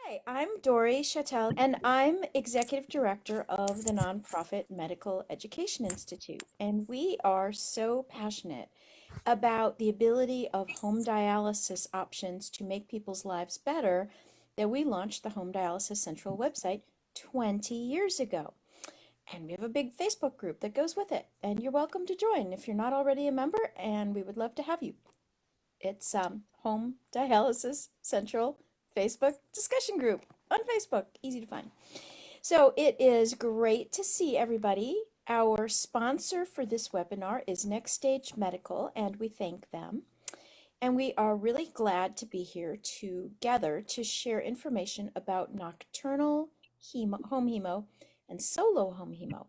Hi, I'm Dory Chattel, and I'm Executive Director of the nonprofit Medical Education Institute. And we are so passionate about the ability of home dialysis options to make people's lives better that we launched the Home Dialysis Central website 20 years ago. And we have a big Facebook group that goes with it. And you're welcome to join if you're not already a member, and we would love to have you. It's Home Dialysis Central Facebook discussion group on Facebook. Easy to find. So it is great to see everybody. Our sponsor for this webinar is Next Stage Medical, and we thank them. And we are really glad to be here together to share information about nocturnal home hemo and solo home hemo.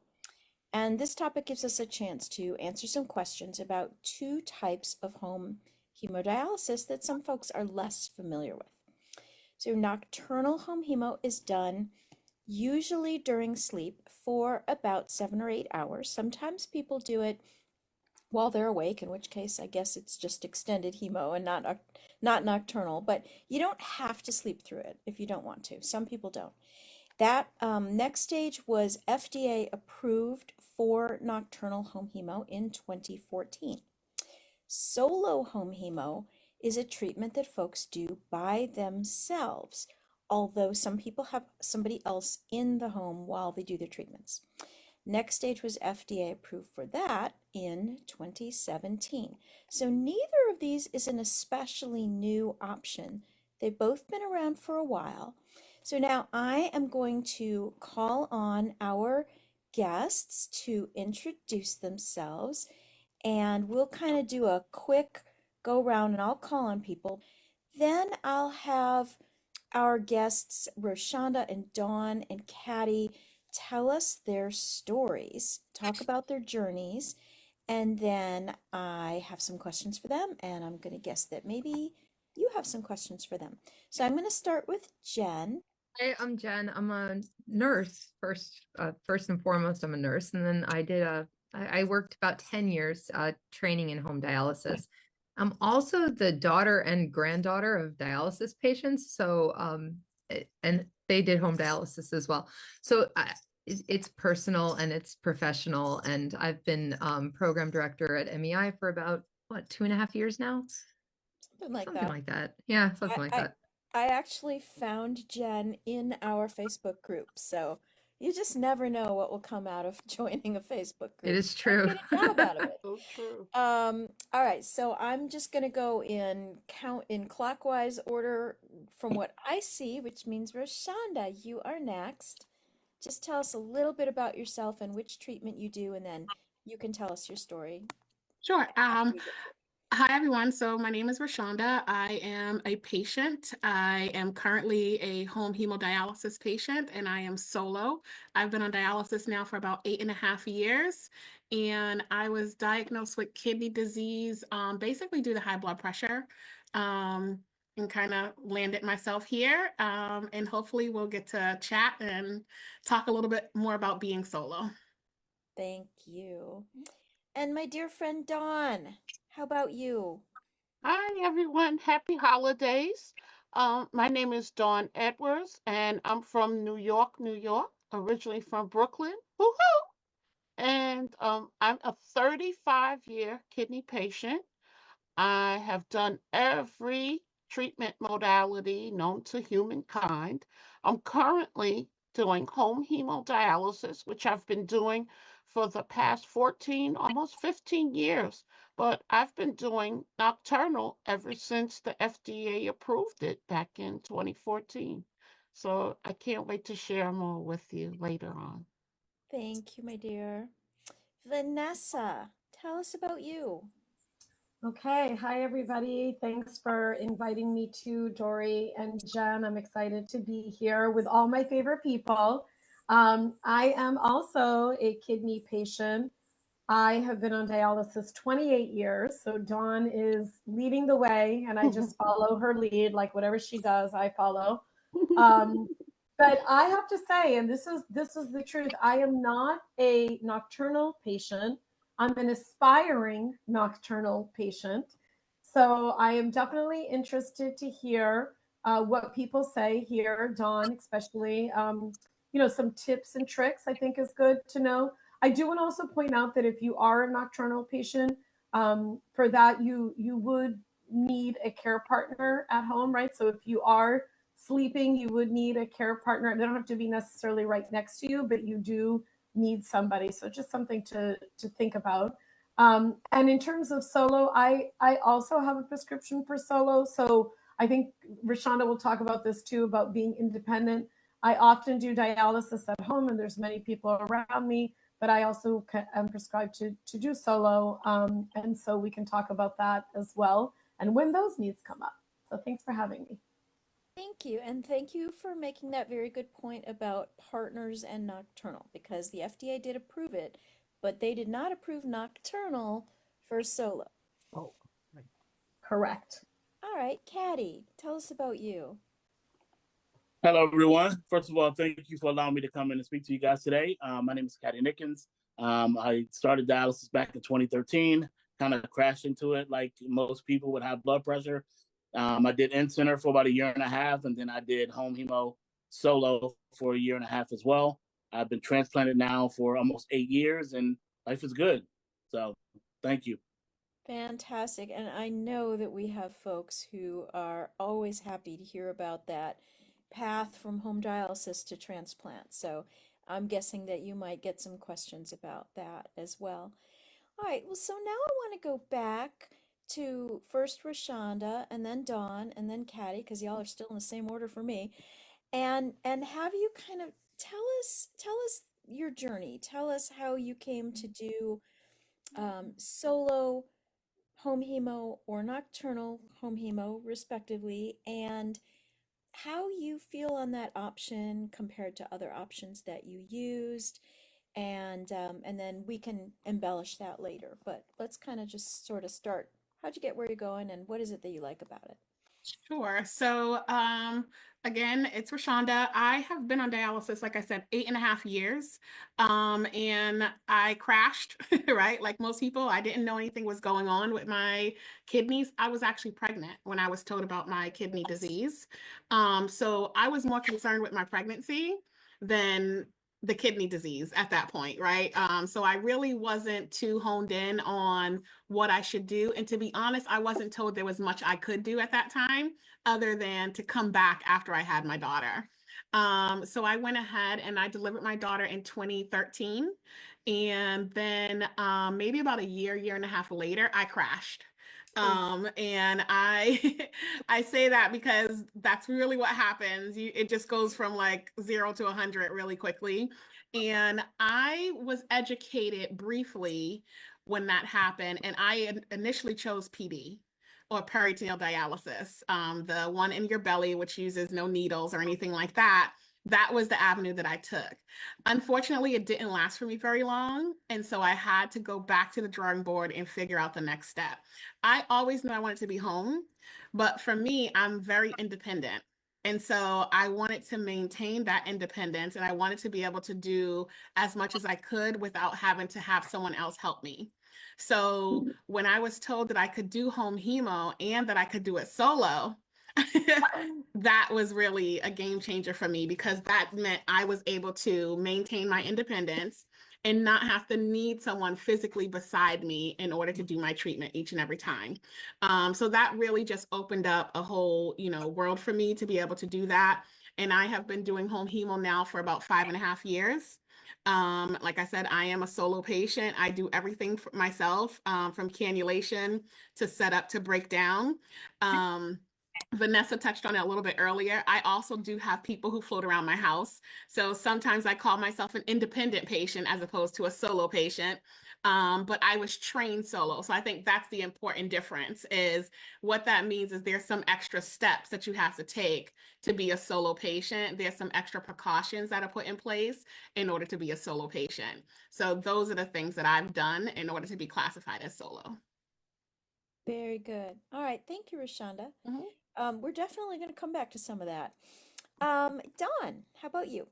And this topic gives us a chance to answer some questions about two types of home hemodialysis that some folks are less familiar with. So nocturnal home hemo is done usually during sleep for about 7 or 8 hours. Sometimes people do it while they're awake, in which case I guess it's just extended hemo and not nocturnal, but you don't have to sleep through it if you don't want to. Some people don't. That next stage was FDA approved for nocturnal home hemo in 2014. Solo home hemo is a treatment that folks do by themselves, although some people have somebody else in the home while they do their treatments. Next stage was FDA approved for that in 2017. So neither of these is an especially new option. They've both been around for a while. So now I am going to call on our guests to introduce themselves, and we'll kind of do a quick go round and I'll call on people. Then I'll have our guests, Roshanda and Dawn and Caddy, tell us their stories, talk about their journeys, and then I have some questions for them, and I'm going to guess that maybe you have some questions for them. So I'm going to start with Jen. Hi, I'm Jen. I'm a nurse first and foremost. I'm a nurse, and then I worked about 10 years training in home dialysis. I'm also the daughter and granddaughter of dialysis patients, and they did home dialysis as well. So it's personal and it's professional, and I've been program director at MEI for about 2.5 years now. Something like Something that. like that. Yeah, something like that. I actually found Jen in our Facebook group, so you just never know what will come out of joining a Facebook group. It is true. Get a job out of it. So true. All right, so I'm just gonna go in clockwise order from what I see, which means Roshanda, you are next. Just tell us a little bit about yourself and which treatment you do, and then you can tell us your story. Sure. after we get to it. Hi, everyone. So my name is Roshanda. I am a patient. I am currently a home hemodialysis patient, and I am solo. I've been on dialysis now for about 8.5 years, and I was diagnosed with kidney disease, basically due to high blood pressure, and kind of landed myself here. And hopefully we'll get to chat and talk a little bit more about being solo. Thank you. And my dear friend Dawn, how about you? Hi, everyone. Happy holidays. My name is Dawn Edwards, and I'm from New York, New York, originally from Brooklyn. Woohoo! And I'm a 35-year kidney patient. I have done every treatment modality known to humankind. I'm currently doing home hemodialysis, which I've been doing for the past 14, almost 15 years. But I've been doing nocturnal ever since the FDA approved it back in 2014. So I can't wait to share more with you later on. Thank you, my dear. Vanessa, tell us about you. Okay, hi everybody. Thanks for inviting me to Dory and Jen. I'm excited to be here with all my favorite people. I am also a kidney patient. I have been on dialysis 28 years, so Dawn is leading the way, and I just follow her lead, like whatever she does, I follow. But I have to say, and this is the truth, I am not a nocturnal patient. I'm an aspiring nocturnal patient. So I am definitely interested to hear what people say here, Dawn, especially, some tips and tricks I think is good to know. I do want to also point out that if you are a nocturnal patient, for that you would need a care partner at home, right? So if you are sleeping, you would need a care partner. They don't have to be necessarily right next to you, but you do need somebody. So just something to think about. And in terms of solo, I also have a prescription for solo. So I think Rashonda will talk about this too, about being independent. I often do dialysis at home, and there's many people around me, but I also am prescribed to do solo. And so we can talk about that as well, and when those needs come up. So thanks for having me. Thank you. And thank you for making that very good point about partners and nocturnal, because the FDA did approve it, but they did not approve nocturnal for solo. Oh, right. Correct. All right, Caddy, tell us about you. Hello, everyone. First of all, thank you for allowing me to come in and speak to you guys today. My name is Caddy Nickens. I started dialysis back in 2013, kind of crashed into it like most people would have blood pressure. I did in-center for about 1.5 years, and then I did home hemo solo for 1.5 years as well. I've been transplanted now for almost 8 years, and life is good. So thank you. Fantastic. And I know that we have folks who are always happy to hear about that path from home dialysis to transplant. So I'm guessing that you might get some questions about that as well. All right, well, so now I want to go back to first Rashonda and then Dawn and then Caddy, because y'all are still in the same order for me. And have you kind of tell us your journey. Tell us how you came to do solo home hemo or nocturnal home hemo, respectively, and how you feel on that option compared to other options that you used, and then we can embellish that later. But let's kind of just sort of start. How'd you get where you're going, and what is it that you like about it? Sure. So, again, it's Rashonda. I have been on dialysis, like I said, 8.5 years. And I crashed, right? Like most people, I didn't know anything was going on with my kidneys. I was actually pregnant when I was told about my kidney disease. So I was more concerned with my pregnancy than the kidney disease at that point, right? So I really wasn't too honed in on what I should do. And to be honest, I wasn't told there was much I could do at that time other than to come back after I had my daughter. So I went ahead and I delivered my daughter in 2013. And then maybe about a year and a half later, I crashed. And I I say that because that's really what happens. It just goes from like 0 to 100 really quickly. And I was educated briefly when that happened, and I initially chose PD or peritoneal dialysis, the one in your belly, which uses no needles or anything like that. That was the avenue that I took. Unfortunately, it didn't last for me very long. And so I had to go back to the drawing board and figure out the next step. I always knew I wanted to be home, but for me, I'm very independent. And so I wanted to maintain that independence, and I wanted to be able to do as much as I could without having to have someone else help me. So when I was told that I could do home hemo and that I could do it solo, that was really a game changer for me, because that meant I was able to maintain my independence and not have to need someone physically beside me in order to do my treatment each and every time. So that really just opened up a whole, world for me to be able to do that. And I have been doing home hemo now for about 5.5 years. Like I said, I am a solo patient. I do everything for myself, from cannulation to setup to breakdown. Vanessa touched on it a little bit earlier. I also do have people who float around my house. So sometimes I call myself an independent patient as opposed to a solo patient. But I was trained solo. So I think that's the important difference. Is what that means is there's some extra steps that you have to take to be a solo patient. There's some extra precautions that are put in place in order to be a solo patient. So those are the things that I've done in order to be classified as solo. Very good. All right, thank you, Rashonda. We're definitely going to come back to some of that. Dawn, how about you?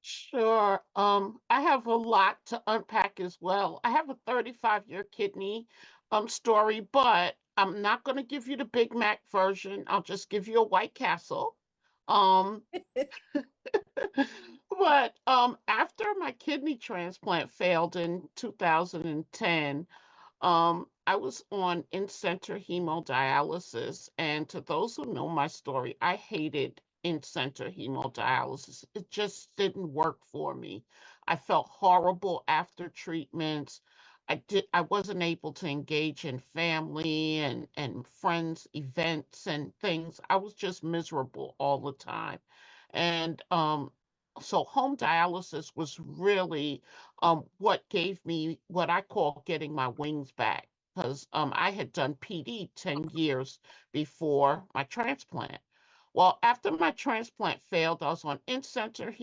Sure. I have a lot to unpack as well. I have a 35-year kidney story, but I'm not going to give you the Big Mac version. I'll just give you a White Castle. Um, but after my kidney transplant failed in 2010, I was on in-center hemodialysis, and to those who know my story, I hated in-center hemodialysis. It just didn't work for me. I felt horrible after treatments. I wasn't able to engage in family and friends events and things. I was just miserable all the time. And so home dialysis was really what gave me what I call getting my wings back, because I had done PD 10 years before my transplant. Well, after my transplant failed, I was on in-center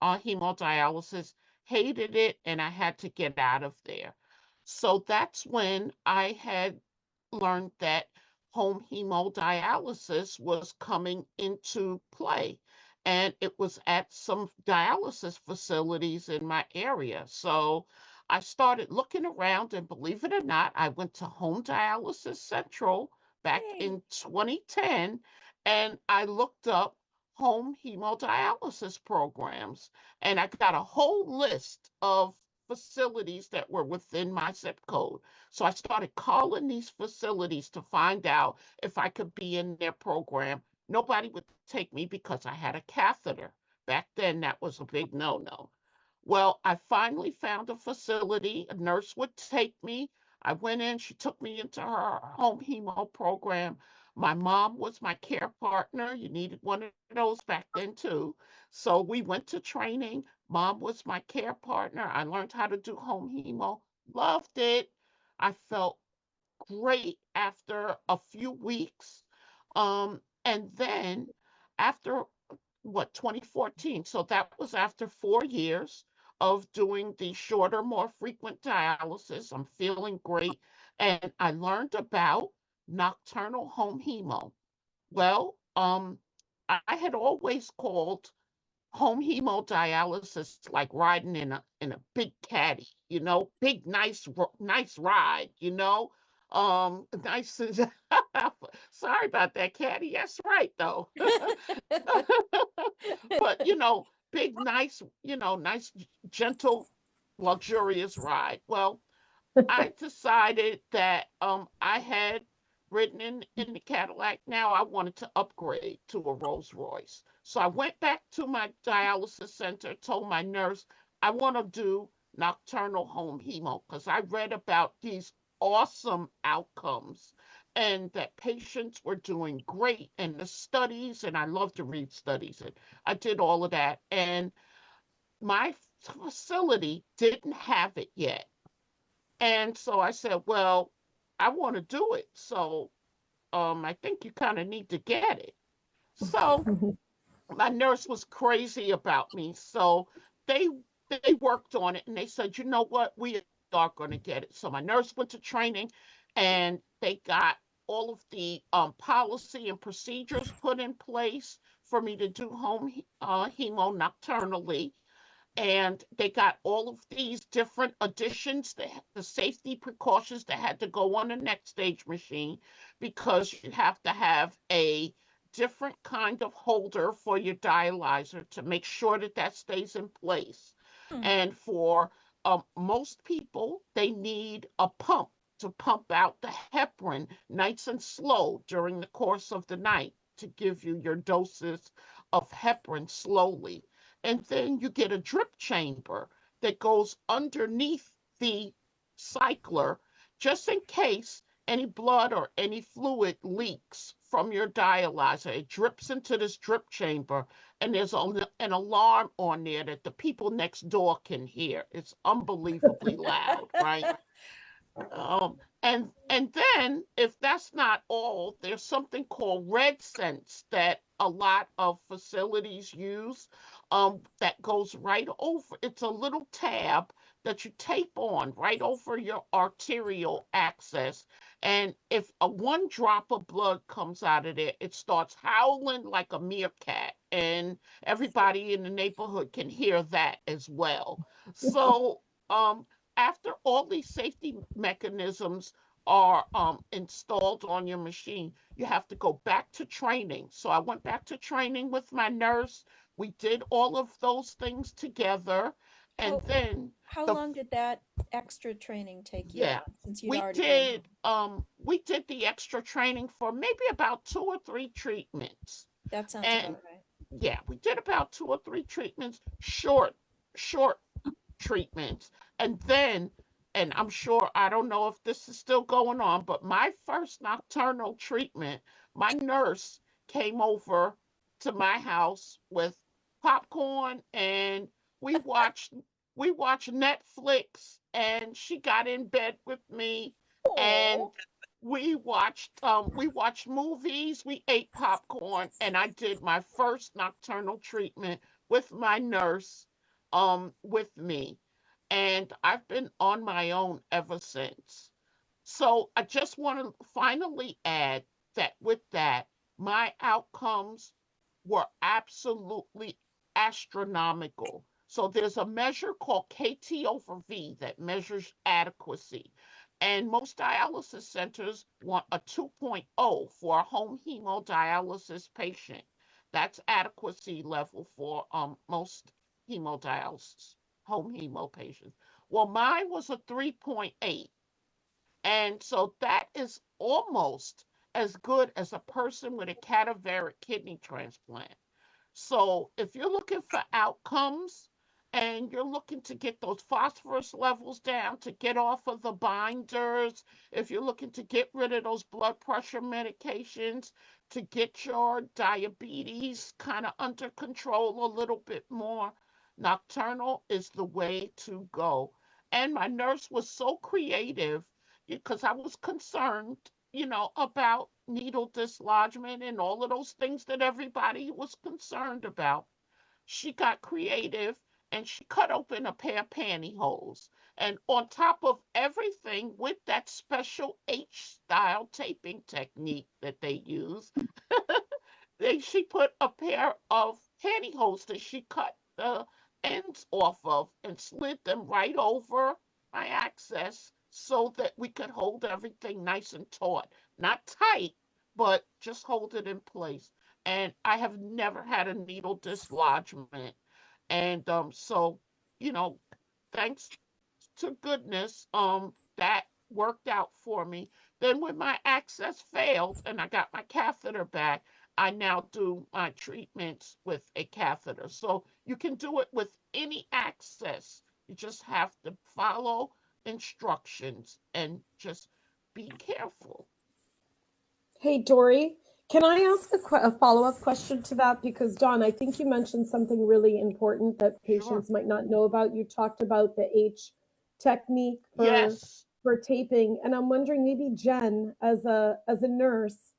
hemodialysis, hated it, and I had to get out of there. So that's when I had learned that home hemodialysis was coming into play. And it was at some dialysis facilities in my area. So I started looking around, and believe it or not, I went to Home Dialysis Central back Yay. in 2010, and I looked up home hemodialysis programs, and I got a whole list of facilities that were within my zip code. So I started calling these facilities to find out if I could be in their program. Nobody would take me because I had a catheter. Back then, that was a big no-no. Well, I finally found a facility. A nurse would take me. I went in, she took me into her home hemo program. My mom was my care partner. You needed one of those back then, too. So we went to training. Mom was my care partner. I learned how to do home hemo. Loved it. I felt great after a few weeks. And then after what, 2014, so that was after 4 years of doing the shorter, more frequent dialysis. I'm feeling great. And I learned about nocturnal home hemo. Well, I had always called home hemodialysis like riding in a big caddy, big nice ride, nice. Sorry about that, caddy. That's right though. But big nice, nice gentle luxurious ride. Well, I decided that I had ridden in the Cadillac. Now I wanted to upgrade to a Rolls Royce. So I went back to my dialysis center, told my nurse I want to do nocturnal home hemo because I read about these awesome outcomes and that patients were doing great and the studies, and I love to read studies. And I did all of that. And my facility didn't have it yet. And so I said, well, I want to do it. So I think you kind of need to get it. So my nurse was crazy about me. So they they worked on it and they said, you know what, we are going to get it. So my nurse went to training and they got all of the policy and procedures put in place for me to do home hemo nocturnally, and they got all of these different additions, the safety precautions that had to go on the next stage machine, because you have to have a different kind of holder for your dialyzer to make sure that that stays in place. Hmm. And for most people, they need a pump to pump out the heparin nice and slow during the course of the night to give you your doses of heparin slowly. And then you get a drip chamber that goes underneath the cycler just in case any blood or any fluid leaks from your dialyzer. It drips into this drip chamber, and there's an alarm on there that the people next door can hear. It's unbelievably loud, right? And then if that's not all, there's something called red sense that a lot of facilities use, that goes right over. It's a little tab that you tape on right over your arterial access. And if a one drop of blood comes out of there, it starts howling like a meerkat. And everybody in the neighborhood can hear that as well. So after all these safety mechanisms are installed on your machine, you have to go back to training. So I went back to training with my nurse. We did all of those things together. And How then how the long did that extra training take you yeah, on since you'd already been? we did the extra training for maybe about 2 or 3 treatments. That sounds And about right. yeah, we did about 2 or 3 treatments, short treatments. And then, and I'm sure, I don't know if this is still going on, but my first nocturnal treatment, my nurse came over to my house with popcorn, and we watched we watched Netflix, and she got in bed with me, and Oh, we watched movies, we ate popcorn, and I did my first nocturnal treatment with my nurse with me. And I've been on my own ever since. So I just want to finally add that with that, my outcomes were absolutely astronomical. So there's a measure called KT over V that measures adequacy. And most dialysis centers want a 2.0 for a home hemodialysis patient. That's adequacy level for most hemodialysis, home hemo patients. Well, mine was a 3.8. And so that is almost as good as a person with a cadaveric kidney transplant. So if you're looking for outcomes and you're looking to get those phosphorus levels down, to get off of the binders, if you're looking to get rid of those blood pressure medications, to get your diabetes kind of under control a little bit more, nocturnal is the way to go. And my nurse was so creative because I was concerned, about needle dislodgement and all of those things that everybody was concerned about. She got creative and she cut open a pair of pantyhose. And on top of everything, with that special H style taping technique that they use, she put a pair of pantyhose that she cut the ends off of and slid them right over my access so that we could hold everything nice and taut. Not tight, but just hold it in place. And I have never had a needle dislodgement. And so, you know, thanks to goodness, that worked out for me. Then when my access failed and I got my catheter back, I now do my treatments with a catheter. So you can do it with any access. You just have to follow instructions and just be careful. Hey, Dory, can I ask a follow-up question to that? Because Dawn, I think you mentioned something really important that Sure. patients might not know about. You talked about the H technique Yes. for taping, and I'm wondering, maybe Jen, as a nurse,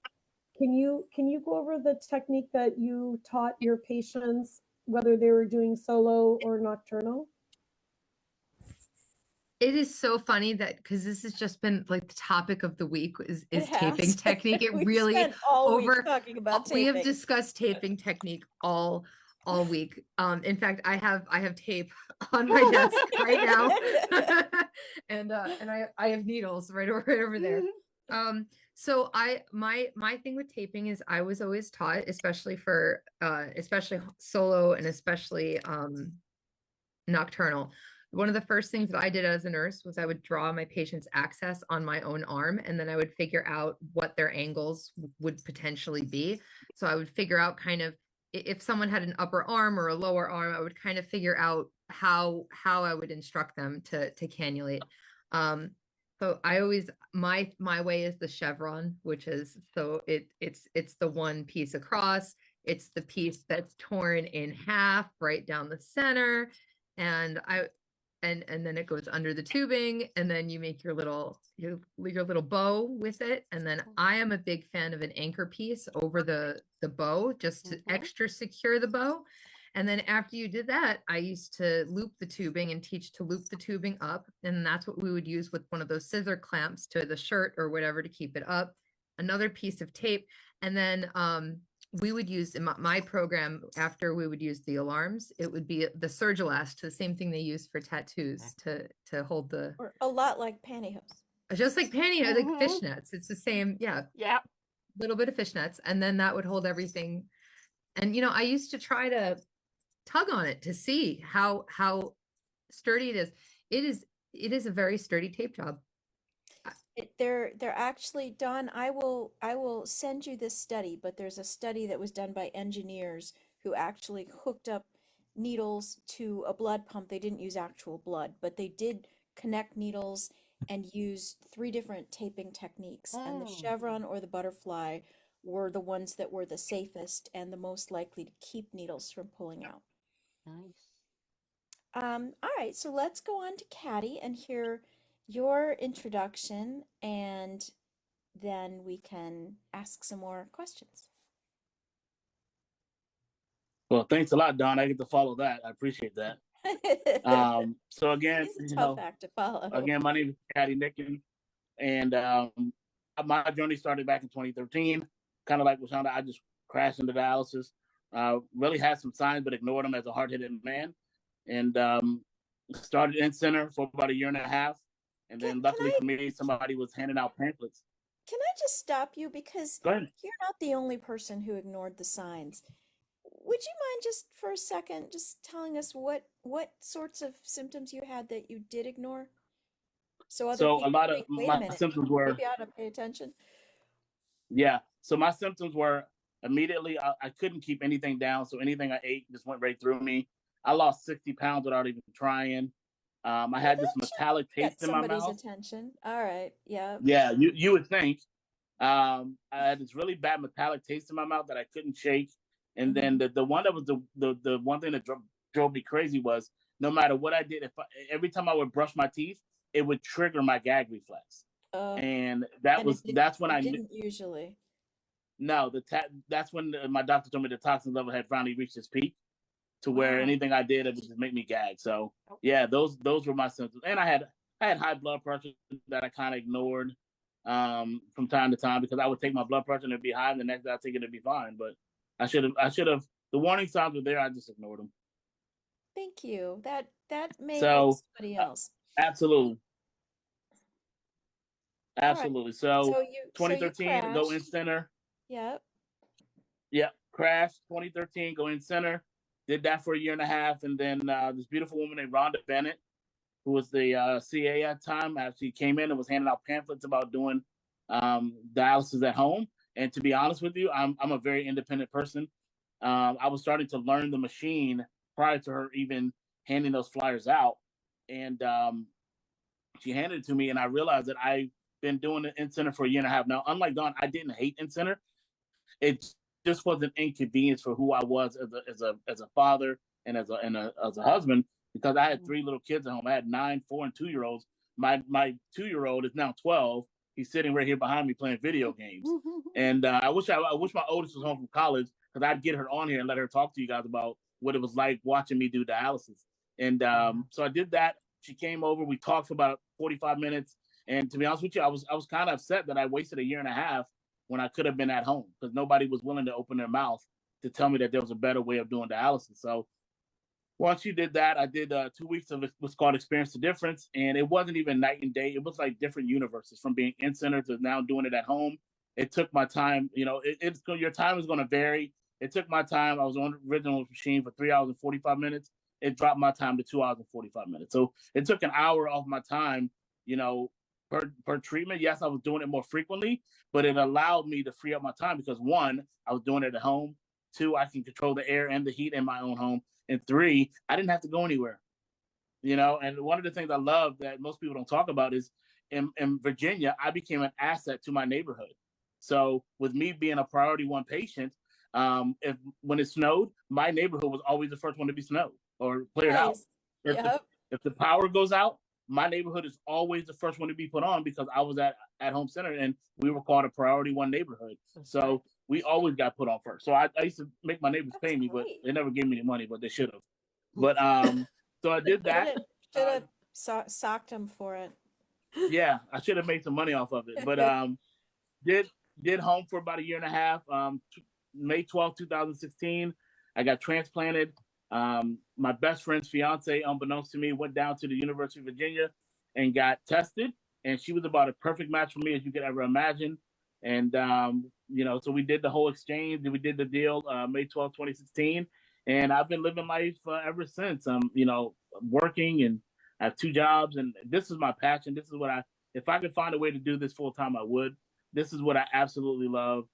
can you go over the technique that you taught your patients, whether they were doing solo or nocturnal? It is so funny that because this has just been like the topic of the week is it taping has. technique. It We've really spent all week over talking about we have taping. discussed taping technique all week. In fact, I have tape on my desk right now, and I have needles right over there. So my thing with taping is I was always taught, especially for especially solo and especially nocturnal. One of the first things that I did as a nurse was I would draw my patient's access on my own arm, and then I would figure out what their angles would potentially be. So I would figure out kind of if someone had an upper arm or a lower arm, I would kind of figure out how I would instruct them to cannulate. So I always my way is the chevron, which is it's the one piece across. It's the piece that's torn in half right down the center, and and then it goes under the tubing, and then you make your little bow with it. And then I am a big fan of an anchor piece over the bow, just to extra secure the bow. And then after you did that, I used to loop the tubing and teach to loop the tubing up. And that's what we would use with one of those scissor clamps to the shirt or whatever to keep it up. Another piece of tape. And then we would use in my program, after we would use the alarms, it would be the Surgelast, the same thing they use for tattoos to hold the. Or a lot like pantyhose. just like pantyhose, like Mhm. fishnets. It's the same, yeah, Yep. little bit of fishnets, and then that would hold everything. And I used to try to tug on it to see how sturdy it is. It is a very sturdy tape job. They're actually, Don, I will send you this study, but there's a study that was done by engineers who actually hooked up needles to a blood pump. They didn't use actual blood, but they did connect needles and use 3 different taping techniques. And the Mm, chevron or the butterfly were the ones that were the safest and the most likely to keep needles from pulling out. nice. All right, so let's go on to Caddy and hear your introduction, and then we can ask some more questions. Well, thanks a lot, Don. I get to follow that. I appreciate that. So again, It's a tough act to follow. again, my name is Caddy Nickens, and my journey started back in 2013. Kind of like Rashonda, I just crashed into dialysis. Really had some signs, but ignored them as a hard-headed man, and started in center for about a year and a half. And then, luckily for me, somebody was handing out pamphlets. Can I just stop you, because Go ahead. you're not the only person who ignored the signs. Would you mind just for a second just telling us what sorts of symptoms you had that you did ignore? So other So people a lot of think, wait a my minute, symptoms were, maybe I ought to pay attention. yeah. So my symptoms were immediately I couldn't keep anything down. So anything I ate just went right through me. I lost 60 pounds without even trying. I had this metallic Get taste in my somebody's mouth. attention. All right, yeah. Yeah, you would think. I had this really bad metallic taste in my mouth that I couldn't shake. And then the one that was the one thing that drove me crazy was no matter what I did, every time I would brush my teeth, it would trigger my gag reflex. And that's when I didn't usually. No, that's when my doctor told me the toxin level had finally reached its peak, to where anything I did, it would just make me gag. So yeah, those were my symptoms. And I had high blood pressure that I kind of ignored from time to time, because I would take my blood pressure and it'd be high, and the next day I'd take it, it'd be fine. But I should have. The warning signs were there. I just ignored them. Thank you. That may So help somebody else. absolutely. All right. Absolutely. So So you 2013, go in crashed. center. Yep. Yep, crashed 2013, go in center. Did that for a year and a half, and then this beautiful woman named Rhonda Bennett, who was the CA at the time, actually came in and was handing out pamphlets about doing dialysis at home. And to be honest with you, I'm a very independent person. I was starting to learn the machine prior to her even handing those flyers out, and she handed it to me, and I realized that I've been doing it in center for a year and a half now. Unlike Dawn, I didn't hate in center. It just was an inconvenience for who I was as a father and as a husband, because I had 3 little kids at home. I had 9, 4, and 2-year-olds. My 2-year-old is now 12. He's sitting right here behind me playing video games. And I wish my oldest was home from college, because I'd get her on here and let her talk to you guys about what it was like watching me do dialysis. And so I did that. She came over. We talked for about 45 minutes. And to be honest with you, I was kind of upset that I wasted a year and a half when I could have been at home, because nobody was willing to open their mouth to tell me that there was a better way of doing dialysis. So once you did that, I did 2 weeks of what's called Experience the Difference. And it wasn't even night and day. It was like different universes, from being in center to now doing it at home. It took my time. Your time is going to vary. It took my time. I was on the original machine for 3 hours and 45 minutes. It dropped my time to 2 hours and 45 minutes. So it took an hour off my time, per treatment. Yes, I was doing it more frequently, but it allowed me to free up my time, because 1, I was doing it at home. 2, I can control the air and the heat in my own home. And 3, I didn't have to go anywhere. And one of the things I love that most people don't talk about is in Virginia, I became an asset to my neighborhood. So with me being a priority 1 patient, when it snowed, my neighborhood was always the first one to be snowed or cleared out. If the power goes out, my neighborhood is always the first one to be put on, because I was at home center and we were called a priority 1 neighborhood. So we always got put on first. So I used to make my neighbors pay me, but they never gave me the money, but they should have. But so I did that. Should have socked them for it. Yeah, I should have made some money off of it. But did home for about a year and a half. May 12th, 2016, I got transplanted. My best friend's fiance, unbeknownst to me, went down to the University of Virginia and got tested. and she was about a perfect match for me as you could ever imagine. And so we did the whole exchange. We did the deal May 12th, 2016, and I've been living life ever since. Working, and I have 2 jobs, and this is my passion. This is what if I could find a way to do this full time, I would. This is what I absolutely love.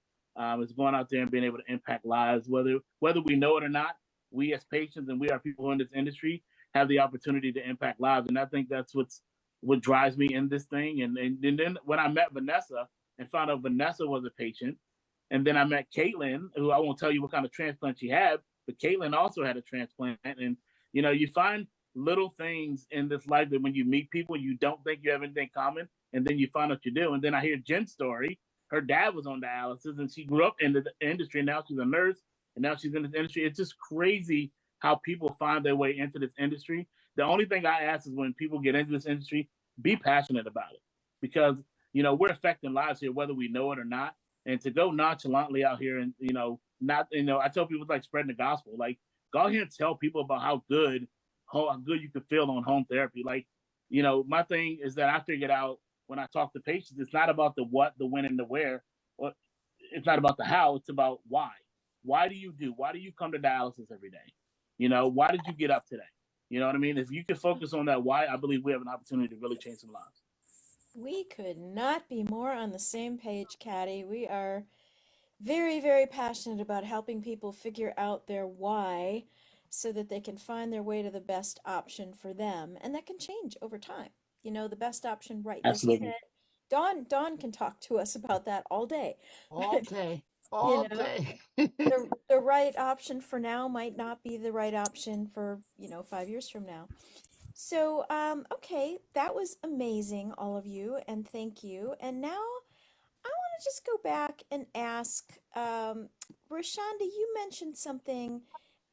Is going out there and being able to impact lives, whether we know it or not. We as patients, and we are people who in this industry, have the opportunity to impact lives, and I think that's what drives me in this thing. And then when I met Vanessa and found out Vanessa was a patient, and then I met Caitlin, who I won't tell you what kind of transplant she had, but Caitlin also had a transplant. And you find little things in this life that when you meet people, you don't think you have anything common, and then you find out you do. And then I hear Jen's story. Her dad was on dialysis, and she grew up in the industry, and now she's a nurse, and now she's in this industry. It's just crazy how people find their way into this industry. The only thing I ask is when people get into this industry, be passionate about it, because we're affecting lives here, whether we know it or not. And to go nonchalantly out here and I tell people it's like spreading the gospel. Like, go out here and tell people about how good you can feel on home therapy. Like, my thing is that I figured out when I talk to patients, it's not about the what, the when, and the where. Well, it's not about the how. It's about why. Why do you come to dialysis every day? Why did you get up today? You know what I mean? If you can focus on that why, I believe we have an opportunity to really change some lives. We could not be more on the same page, Caddy. We are very, very passionate about helping people figure out their why so that they can find their way to the best option for them. And that can change over time. The best option right this Absolutely. minute. Dawn can talk to us about that all day. All day, You all know, day. the right option for now might not be the right option for, 5 years from now. So, okay, that was amazing, all of you, and thank you. And now I want to just go back and ask, Rashonda, you mentioned something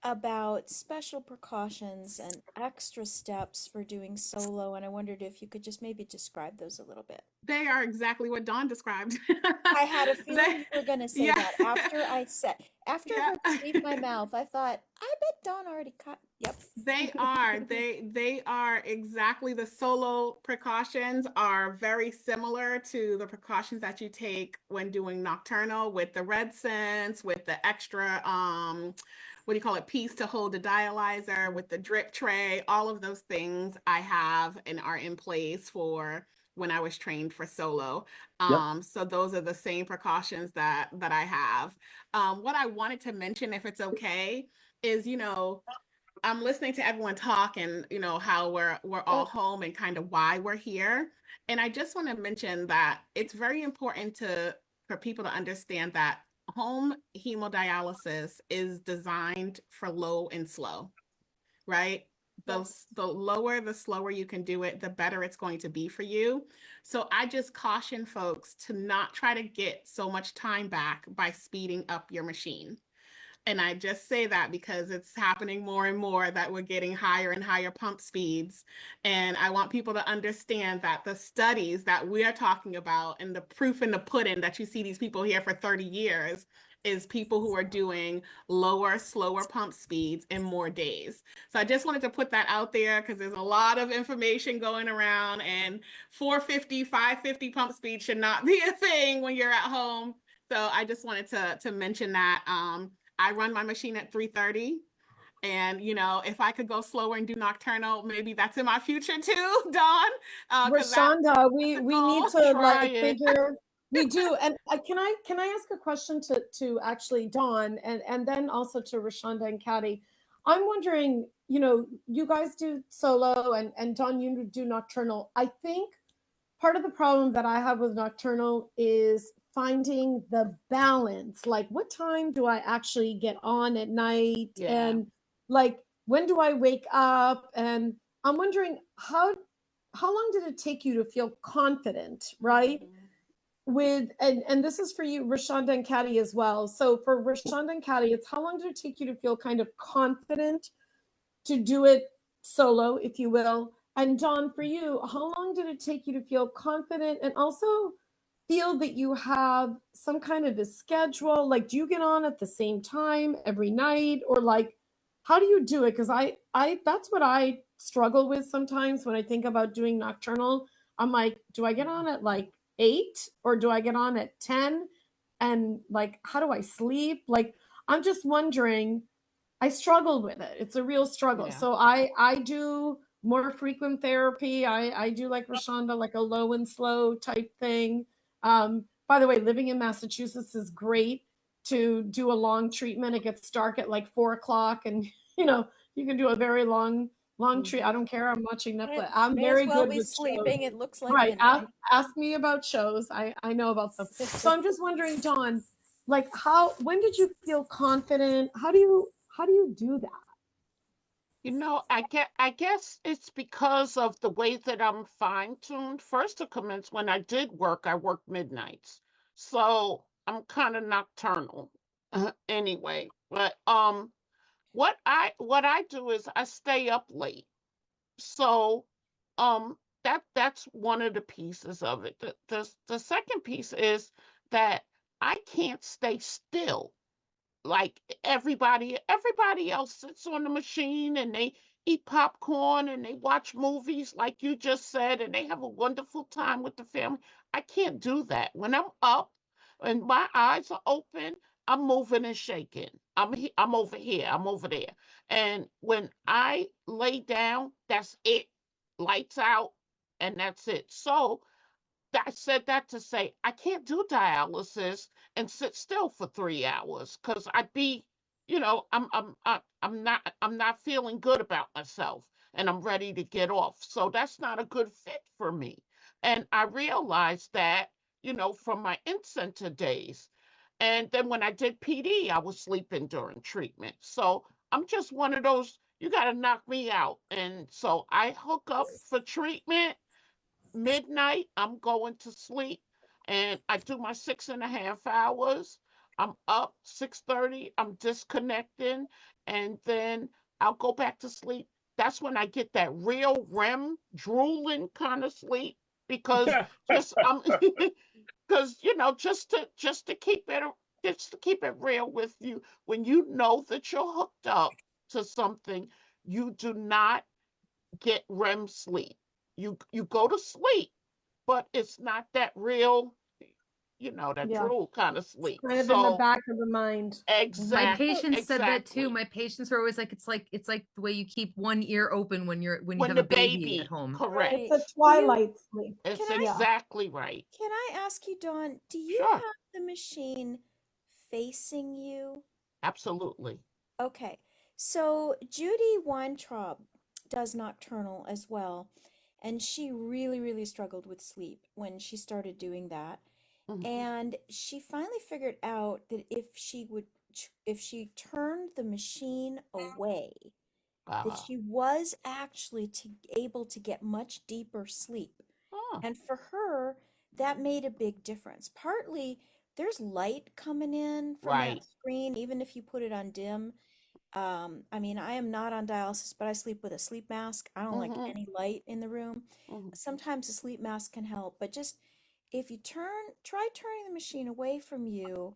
about special precautions and extra steps for doing solo, and I wondered if you could just maybe describe those a little bit. They are exactly what Dawn described. I had a feeling you were going to say yeah. that after I heard this leave my mouth. I thought, I bet Dawn already caught. Yep. They are. They are exactly, the solo precautions are very similar to the precautions that you take when doing Nocturnal, with the red sense, with the extra piece to hold the dialyzer, with the drip tray. All of those things I have and are in place for when I was trained for solo. Yep. So those are the same precautions that I have. What I wanted to mention, if it's okay, is, I'm listening to everyone talk, and how we're all home and kind of why we're here. And I just want to mention that it's very important for people to understand that home hemodialysis is designed for low and slow, right? The lower, the slower you can do it, the better it's going to be for you. So I just caution folks to not try to get so much time back by speeding up your machine. And I just say that because it's happening more and more that we're getting higher and higher pump speeds. And I want people to understand that the studies that we are talking about, and the proof in the pudding that you see these people here for 30 years, is people who are doing lower, slower pump speeds in more days. So I just wanted to put that out there because there's a lot of information going around, and 450, 550 pump speed should not be a thing when you're at home. So I just wanted to mention that. I run my machine at 330. And, if I could go slower and do Nocturnal, maybe that's in my future too, Dawn. Rashonda, we need to figure. We do. And can I ask a question to actually Dawn, and then also to Rashonda and Caddy? I'm wondering, you guys do solo, and Dawn, you do Nocturnal. I think part of the problem that I have with Nocturnal is finding the balance. Like, what time do I actually get on at night? Yeah. And like, when do I wake up? And I'm wondering how long did it take you to feel confident, right? With, and this is for you, Rashonda and Caddy, as well. So for Rashonda and Caddy, it's how long did it take you to feel kind of confident to do it solo, if you will? And Dawn, for you, how long did it take you to feel confident and also feel that you have some kind of a schedule? Like, do you get on at the same time every night, or like, how do you do it? Because I that's what I struggle with sometimes when I think about doing Nocturnal. I'm like, do I get on at like 8 or do I get on at 10? And like, how do I sleep? Like, I'm just wondering, I struggle with it. It's a real struggle. Yeah. So I do more frequent therapy. I do like Rashonda, like a low and slow type thing. By the way, living in Massachusetts is great to do a long treatment. It gets dark at like 4 o'clock, and you can do a very long treat. I don't care. I'm watching Netflix. I'm May as very well good be with sleeping. shows. It looks like Right. midnight. Ask me about shows. I know about them. So I'm just wondering, Dawn, like when did you feel confident? How do you do that? I guess it's because of the way that I'm fine-tuned. First to commence, when I did work, I worked midnights. So I'm kind of nocturnal anyway. But what I do is I stay up late. So that's one of the pieces of it. The second piece is that I can't stay still like everybody else sits on the machine and they eat popcorn and they watch movies like you just said, and they have a wonderful time with the family. I can't do that. When I'm up and my eyes are open, I'm moving and shaking. I'm over here, I'm over there. And when I lay down, that's it. Lights out, and that's it. So I said that to say I can't do dialysis and sit still for 3 hours because I'd be, I'm not feeling good about myself and I'm ready to get off. So that's not a good fit for me. And I realized that, from my in-center days. And then when I did PD, I was sleeping during treatment. So I'm just one of those, you got to knock me out. And so I hook up for treatment midnight, I'm going to sleep and I do my 6.5 hours. I'm up 6:30, I'm disconnecting, and then I'll go back to sleep. That's when I get that real REM drooling kind of sleep because just because just to keep it real with you, when you know that you're hooked up to something, you do not get REM sleep. You go to sleep, but it's not that real, that Yeah, drool kind of sleep. kind of in the So back of the mind. My exactly, patients said that too. exactly. My patients are always like, it's like the way you keep one ear open when you When have the a baby at baby, home. correct. Right. It's a Do you, twilight sleep. It's can I Yeah. exactly right. can I ask you, Dawn, do you Sure, have the machine facing you? absolutely. Okay. So Judy Weintraub does Nocturnal as well, and she really, really struggled with sleep when she started doing that. Mhm. And she finally figured out that if she turned the machine away, that Uh, she was actually able to get much deeper sleep. oh, And for her, that made a big difference. Partly, there's light coming in from that right. screen, even if you put it on dim. I mean, I am not on dialysis, but I sleep with a sleep mask. I don't like Hmm. any light in the room. Hmm. Sometimes a sleep mask can help, but just if you try turning the machine away from you,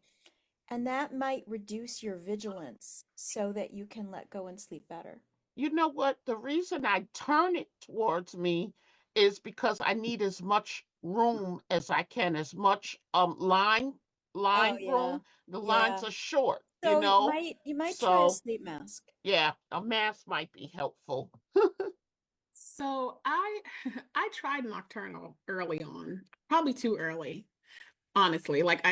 and that might reduce your vigilance so that you can let go and sleep better. You know what? The reason I turn it towards me is because I need as much room as I can, as much Oh line yeah. room. The lines Yeah. are short, So you might try a So sleep mask. yeah, a mask might be helpful. So I I tried Nocturnal early on, probably too early, honestly. Like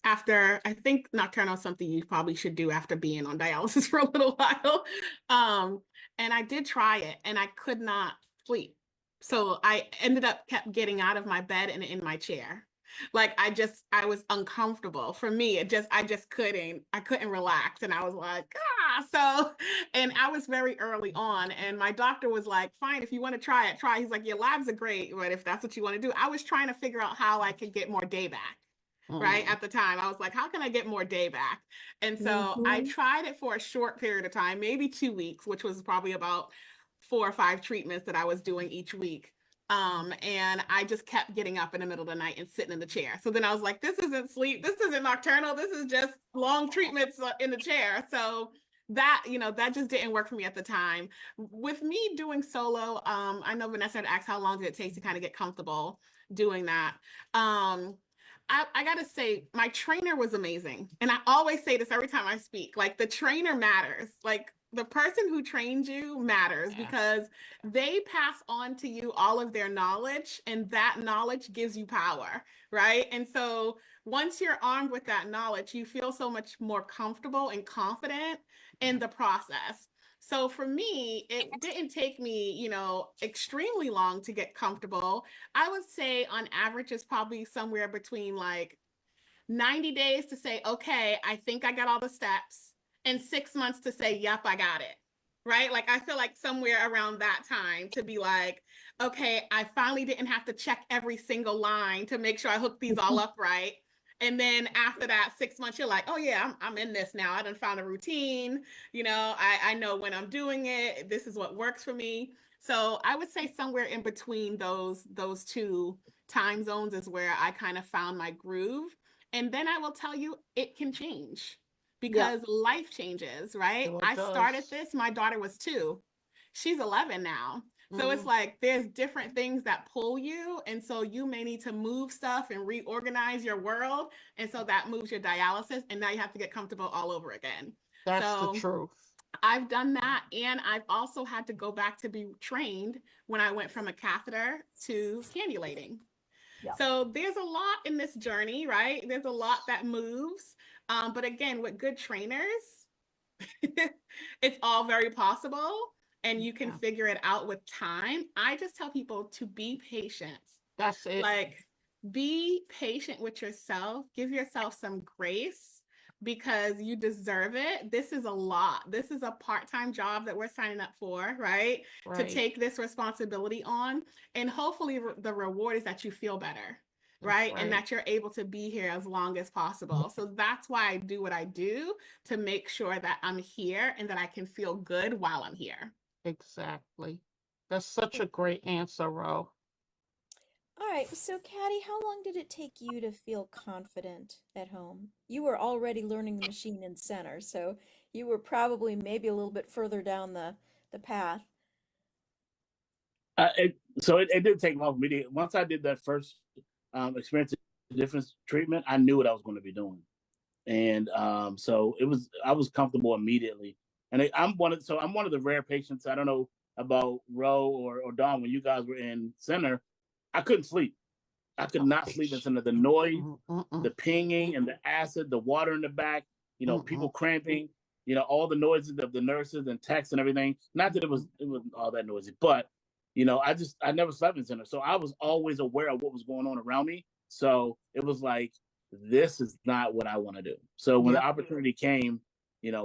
after I think Nocturnal is something you probably should do after being on dialysis for a little while. Um, and I did try it and I could not sleep. So I ended up kept getting out of my bed and in my chair. Like I was uncomfortable. For me, I just couldn't relax. And I was like, so and I was very early on. And my doctor was like, fine, if you want to try it, try. He's like, your labs are great, but if that's what you want to do, I was trying to figure out how I could get more day back. Right Mm. at the time, I was like, how can I get more day back? And so I Mhm. tried it for a short period of time, maybe 2 weeks, which was probably about 4 or 5 treatments that I was doing each week. And I just kept getting up in the middle of the night and sitting in the chair. So then I was like, this isn't sleep, this isn't nocturnal, this is just long treatments in the chair. So that, that just didn't work for me at the time. With me doing solo, I know Vanessa had asked how long did it take to kind of get comfortable doing that. I gotta say, my trainer was amazing. And I always say this every time I speak, like the trainer matters. Like the person who trained you matters because they pass on to you all of their knowledge, and that knowledge gives you power, right? And so once you're armed with that knowledge, you feel so much more comfortable and confident in the process. So for me, it didn't take me, extremely long to get comfortable. I would say on average it's probably somewhere between like 90 days to say, okay, I think I got all the steps, and 6 months to say, yep, I got it. Right? Like I feel like somewhere around that time to be like, okay, I finally didn't have to check every single line to make sure I hooked these all up right. And then after that 6 months, you're like, oh yeah, I'm in this now. I done found a routine. I know when I'm doing it. This is what works for me. So I would say somewhere in between those two time zones is where I kind of found my groove. And then I will tell you, it can change because life changes, right? I started this, my daughter was 2. She's 11 now. So it's like there's different things that pull you. And so you may need to move stuff and reorganize your world. And so that moves your dialysis. And now you have to get comfortable all over again. That's the truth. I've done that. And I've also had to go back to be trained when I went from a catheter to cannulating. Yeah. So there's a lot in this journey, right? There's a lot that moves. But again, with good trainers, it's all very possible. And you can figure it out with time. I just tell people to be patient. That's it. Like, be patient with yourself. Give yourself some grace because you deserve it. This is a lot. This is a part-time job that we're signing up for, right? To take this responsibility on. And hopefully the reward is that you feel better, right? And that you're able to be here as long as possible. So that's why I do what I do, to make sure that I'm here and that I can feel good while I'm here. Exactly. That's such a great answer, Ro. All right, so Caddy, how long did it take you to feel confident at home? You were already learning the machine in center, so you were probably maybe a little bit further down the path. It did take long for me to, once I did that first experience of difference treatment, I knew what I was going to be doing. And so I was comfortable immediately. And I'm one of the rare patients. I don't know about Ro or Dawn, when you guys were in center, I couldn't sleep. I could not sleep in center. The noise, the pinging and the acid, the water in the back, people cramping, all the noises of the nurses and techs and everything. Not that it was all that noisy, but I never slept in center. So I was always aware of what was going on around me. So it was like, this is not what I want to do. So when the opportunity came,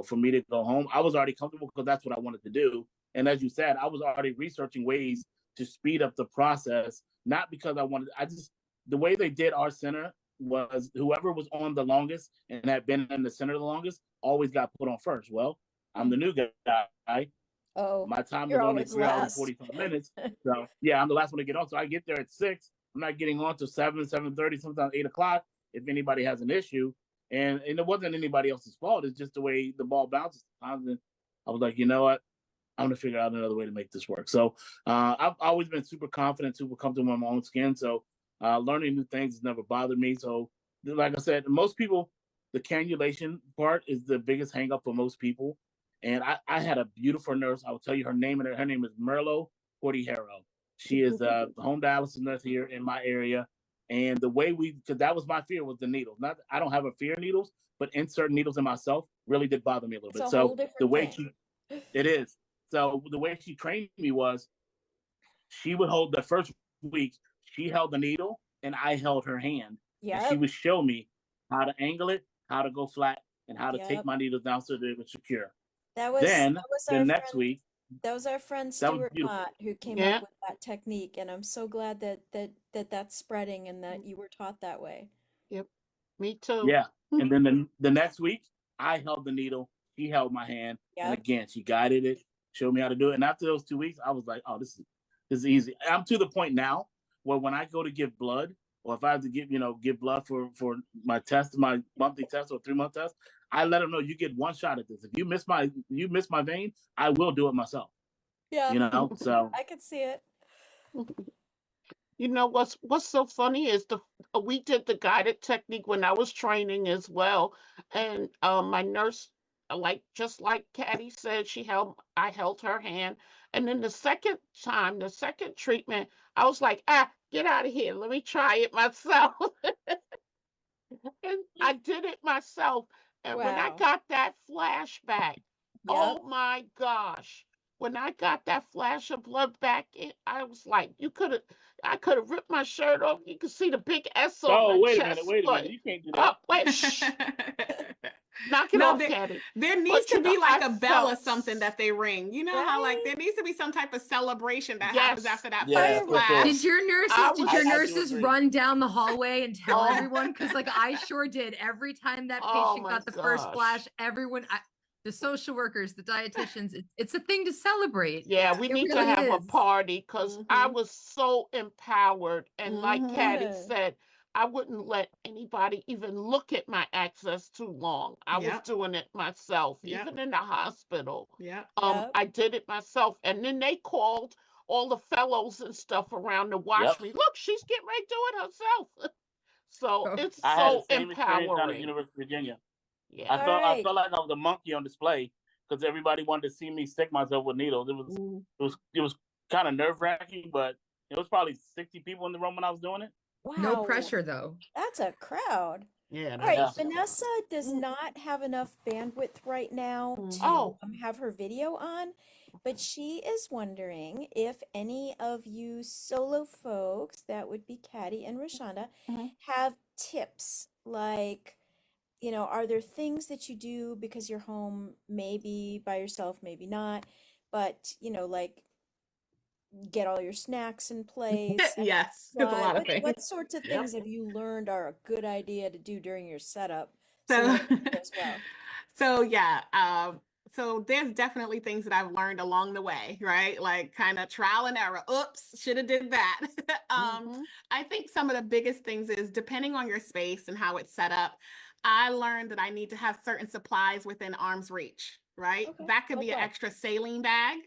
for me to go home, I was already comfortable because that's what I wanted to do. And as you said, I was already researching ways to speed up the process, not because the way they did our center was whoever was on the longest and had been in the center the longest always got put on first. Well, I'm the new guy. Oh, my time is only 3 hours and 45 minutes. So yeah, I'm the last one to get on. So I get there at 6. I'm not getting on till 7, 7:30, sometimes 8 o'clock if anybody has an issue. And it wasn't anybody else's fault. It's just the way the ball bounces. I was like, you know what? I'm going to figure out another way to make this work. So I've always been super confident, super comfortable in my own skin. So learning new things has never bothered me. So like I said, most people, the cannulation part is the biggest hang up for most people. And I had a beautiful nurse. I will tell you her name. And her name is Merlo Cordijero. She is the home dialysis nurse here in my area. And the way because that was my fear, was the needles. I don't have a fear of needles, but inserting needles in myself really did bother me a little bit. So the way it is. So the way she trained me was, she would hold the first week, she held the needle and I held her hand. Yeah. And she would show me how to angle it, how to go flat, and how to take my needles down so that it was secure. That was the next week. That was our friend Stuart Mott who came up with that technique, and I'm so glad that's spreading and that you were taught that way. Yep, me too. Yeah, and then the next week, I held the needle, she held my hand, and again, she guided it, showed me how to do it. And after those 2 weeks, I was like, oh, this is easy. I'm to the point now where when I go to give blood or if I have to give blood for my test, my monthly test or 3-month test, I let them know you get one shot at this. If you miss my vein, I will do it myself. Yeah, So I could see it. You know what's so funny is we did the guided technique when I was training as well, and my nurse, just like Caddy said, I held her hand, and then the second treatment, I was like, get out of here, let me try it myself, and I did it myself, and when I Wow. got that flashback, Yep. oh my gosh. When I got that flash of blood back in, I was like, I could have ripped my shirt off. You could see the big S on my wait a chest. minute, you can't do Oh, that. wait, shh. Knock it No, off, Caddy. there needs But to be like I a bell or felt something that they ring. You know how like Right? there needs to be some type of celebration that happens yes, after that Yeah, first for Fireworks. sure. flash. Did your I nurses, did was. your I do nurses agree. run down the hallway and tell Oh, everyone? Because like I sure did. Every time that oh patient my got the first gosh. flash, the social workers, the dietitians, it's a thing to celebrate. Yeah, we It need to really have a is. party because I Mhm. was so empowered. And like Mhm. Caddy Good. said, I wouldn't let anybody even look at my access too long. I was Yep. doing it myself, Yep. even in the hospital. Yep. Yep. I did it myself. And then they called all the fellows and stuff around to watch Yep. me. Look, she's getting ready to do it herself. So Oh, it's I had the so same experience down at empowering. University of Virginia. Yeah. All I right. felt like I was a monkey on display because everybody wanted to see me stick myself with needles. Mhm. It was kind of nerve wracking, but it was probably 60 people in the room when I was doing it. no Wow. pressure though. That's a crowd. Yeah, All that right, Yeah. is a crowd. Vanessa does Mm. not have enough bandwidth right now to Oh, have her video on, but she is wondering if any of you solo folks, that would be Caddy and Rashonda, mhm. have tips like, are there things that you do because you're home, maybe by yourself, maybe not, but, like get all your snacks in place and Yes, it's a what lot of things. what sorts of Yep. things have you learned are a good idea to do during your setup so So, that it goes well? so yeah, so there's definitely things that I've learned along the way, right? Like kind of trial and error. Oops, should have did that. Mhm. I think some of the biggest things is depending on your space and how it's set up. I learned that I need to have certain supplies within arm's reach, right? Okay, That could like be an what? extra saline bag,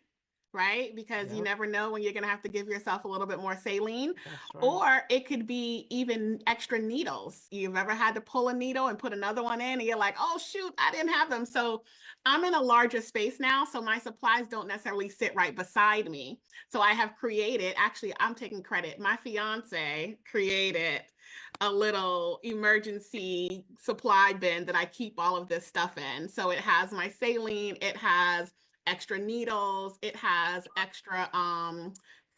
right? Because you Yep, never know when you're going to have to give yourself a little bit more saline. that's right. Or it could be even extra needles. You've ever had to pull a needle and put another one in, and you're like, oh, shoot, I didn't have them. So I'm in a larger space now. So my supplies don't necessarily sit right beside me. So I have created, actually, I'm taking credit. My fiance created a little emergency supply bin that I keep all of this stuff in. So it has my saline, it has extra needles, it has extra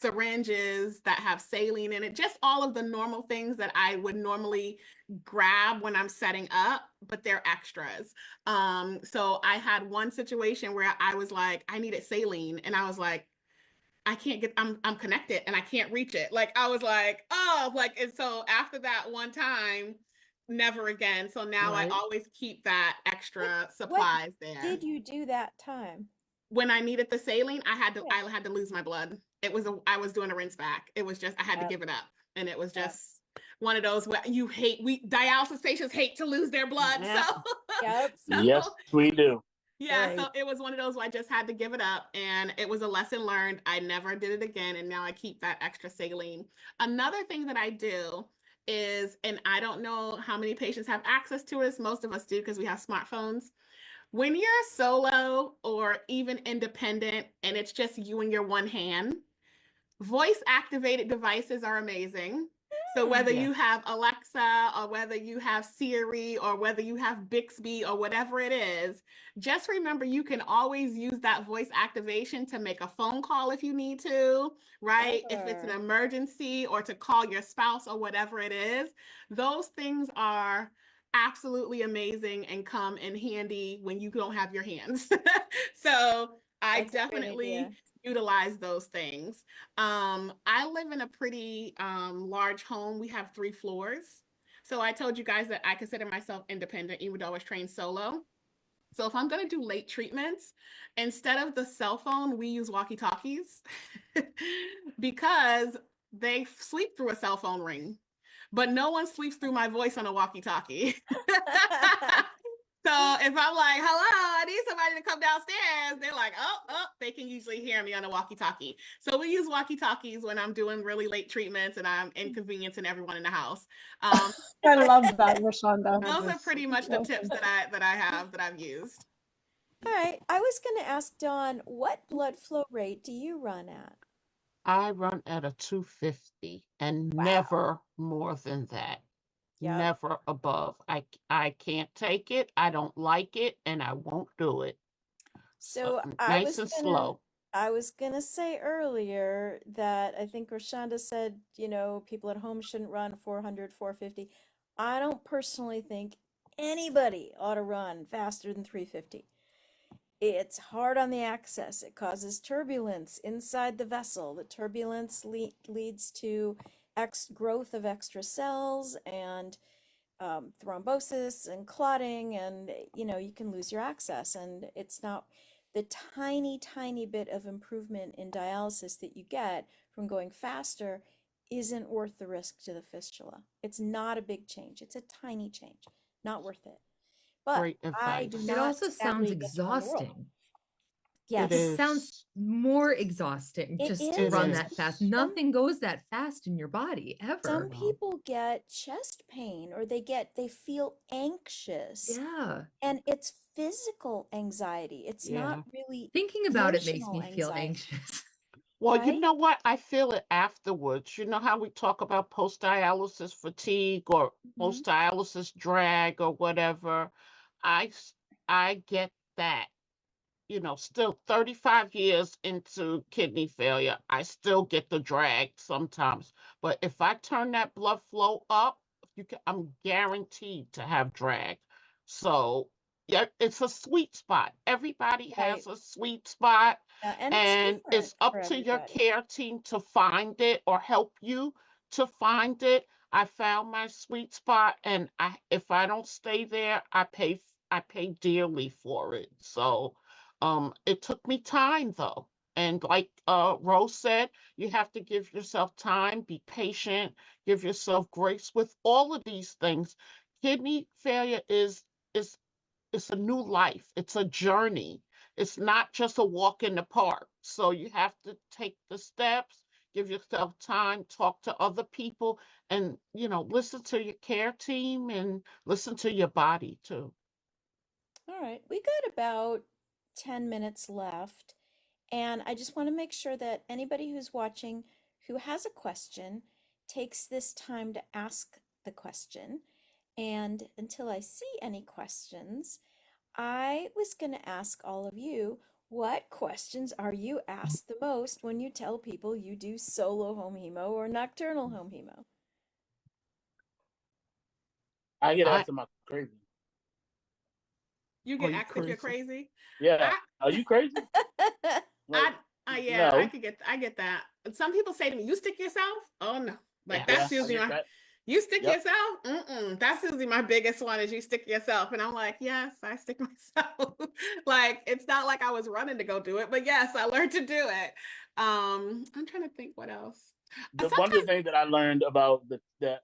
syringes that have saline in it, just all of the normal things that I would normally grab when I'm setting up, but they're extras. So I had one situation where I was like, I needed saline, and I was like, I can't get, I'm connected and I can't reach it. Like I was like, oh, like, and so after that one time, never again. So now I Right. always keep that What extra what supplies there. did you do that time? When I needed the saline, Yeah. I had to lose my blood. I was doing a rinse back. It was just I had to Yep. give it up. And it was Yep. just one of those where we dialysis patients hate to lose their blood. Yep. Yep. Yes, we do. Yeah, Right. so it was one of those where I just had to give it up, and it was a lesson learned. I never did it again, and now I keep that extra saline. Another thing that I do is, and I don't know how many patients have access to this, most of us do because we have smartphones. When you're solo or even independent and it's just you and your one hand, voice activated devices are amazing. So whether Yes. you have Alexa or whether you have Siri or whether you have Bixby or whatever it is, just remember you can always use that voice activation to make a phone call if you need to, right? If it's an Clever. emergency or to call your spouse or whatever it is. Those things are absolutely amazing and come in handy when you don't have your hands. So I That's a great definitely idea. utilize those things. I live in a pretty large home. We have 3 floors. So I told you guys that I consider myself independent, even though I was trained solo. So if I'm going to do late treatments, instead of the cell phone, we use walkie-talkies because they sleep through a cell phone ring. but no one sleeps through my voice on a walkie-talkie. So if I'm like, hello, I need somebody to come downstairs, they're like, oh, they can usually hear me on a walkie-talkie. So we use walkie-talkies when I'm doing really late treatments and I'm inconveniencing everyone in the house. I love that, Rashonda. Those are pretty much the tips that I've used. All right. I was going to ask Dawn, what blood flow rate do you run at? I run at a 250 and Wow. never more than that. Yep. Never above. I can't take it. I don't like it, and I won't do it. So Nice and slow. I was gonna say earlier that I think Rashonda said, people at home shouldn't run 400, 450. I don't personally think anybody ought to run faster than 350. It's hard on the access. It causes turbulence inside the vessel. The turbulence leads to growth of extra cells and thrombosis and clotting, and you can lose your access. And it's not the tiny bit of improvement in dialysis that you get from going faster isn't worth the risk to the fistula. It's not a big change. It's a tiny change, not worth it. But Great I do advice. not. It also sounds sadly, get to run the world. exhausting. Yes. It It is. sounds more exhausting It just is. to run It that is. fast. Nothing goes that fast in your body Some ever. people get chest pain or they feel anxious. Yeah. And it's physical anxiety. It's not really Thinking about it makes me emotional feel anxiety. anxious. Well, you Right? know what? I feel it afterwards. You know how we talk about post-dialysis fatigue or Mhm. post-dialysis drag or whatever? I get that. Still 35 years into kidney failure, I still get the drag sometimes. But if I turn that blood flow up, I'm guaranteed to have drag. So, yeah, it's a sweet spot. Everybody Right. has a sweet spot, And and it's it's different up for to your everybody. care team to find it or help you to find it. I found my sweet spot, and if I don't stay there, I pay dearly for it. So, it took me time though. And like Rose said, you have to give yourself time, be patient, give yourself grace with all of these things. Kidney failure is it's a new life. It's a journey. It's not just a walk in the park. So you have to take the steps, give yourself time, talk to other people, and listen to your care team and listen to your body too. All right. We got about 10 minutes left. And I just want to make sure that anybody who's watching who has a question takes this time to ask the question. And until I see any questions, I was going to ask all of you, what questions are you asked the most when you tell people you do solo home hemo or nocturnal home hemo? I get I asked, am I crazy? You Are get you asked if you're crazy? crazy. Yeah. Are you crazy? Like, Yeah, no. I get that. Some people say to me, "You stick yourself?" Oh no, like Yes. that's Yeah, I usually get my. that. You stick Yep. yourself? That's usually my biggest one is you stick yourself. And I'm like, yes, I stick myself. Like, it's not like I was running to go do it, but yes, I learned to do it. I'm trying to think what else. One of the things that I learned about the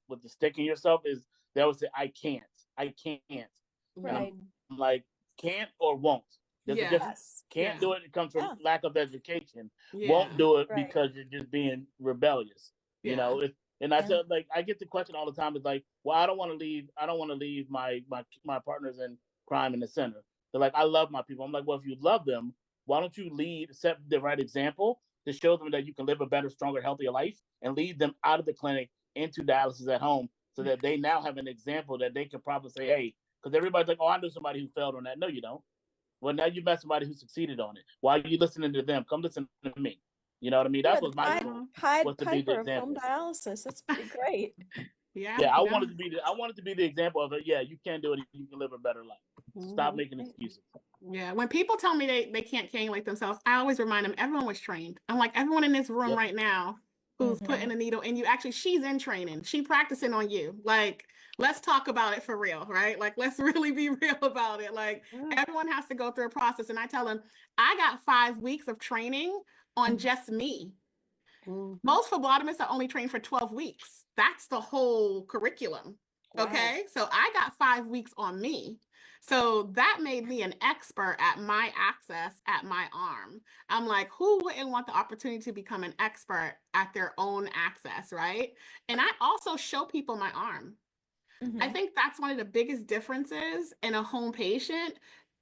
with the sticking yourself is they always say, I can't. And Right. I'm like, can't or won't. There's a difference. Yes. Can't do it. It comes from Yeah. lack of education. Yeah. Won't do it Right. because you're just being rebellious. Yeah. And I Yeah. said, like, I get the question all the time. It's like, well, I don't want to leave my partners in crime in the center. They're like, I love my people. I'm like, well, if you love them, why don't you set the right example to show them that you can live a better, stronger, healthier life and lead them out of the clinic into dialysis at home so that they now have an example that they can probably say, hey, because everybody's like, oh, I knew somebody who failed on that. No, you don't. Well, now you met somebody who succeeded on it. Why are you listening to them? Come listen to me. You know what I mean? That was my goal. Pied Was to be the Piper of home example. dialysis. That's pretty great. Yeah. Yeah, I wanted to be the example of it. Yeah, you can do it. You can live a better life. Stop Mhm. making excuses. Yeah. When people tell me they can't cannulate themselves, I always remind them everyone was trained. I'm like, everyone in this room Yep. right now who's Mhm. putting a needle in you, actually, she's in training. She practicing on you. Like, let's talk about it for real, right? Like, let's really be real about it. Like, everyone has to go through a process. And I tell them, I got 5 weeks of training on just me. Most phlebotomists are only trained for 12 weeks. That's the whole curriculum. Wow. Okay. So I got 5 weeks on me. So that made me an expert at my access at my arm. I'm like, who wouldn't want the opportunity to become an expert at their own access, right? And I also show people my arm. I think that's one of the biggest differences in a home patient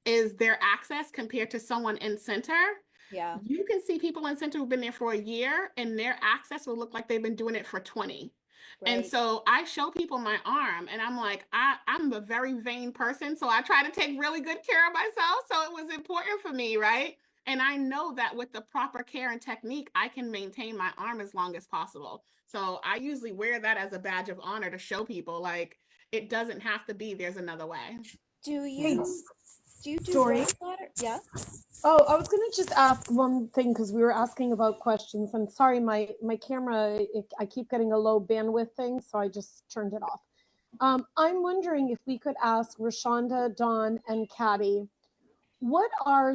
is their access compared to someone in center. Yeah. You can see people in center who've been there for a year and their access will look like they've been doing it for 20. Right. And so I show people my arm and I'm like, I'm a very vain person. So I try to take really good care of myself. So it was important for me, right? And I know that with the proper care and technique, I can maintain my arm as long as possible. So I usually wear that as a badge of honor to show people like, it doesn't have to be, there's another way. Do Hey, you do Dory? gallbladder? Yeah. Oh, I was going to just ask one thing because we were asking about questions. And sorry, my camera, I keep getting a low bandwidth thing, so I just turned it off. I'm wondering if we could ask Rashonda, Dawn, and Caddy, what are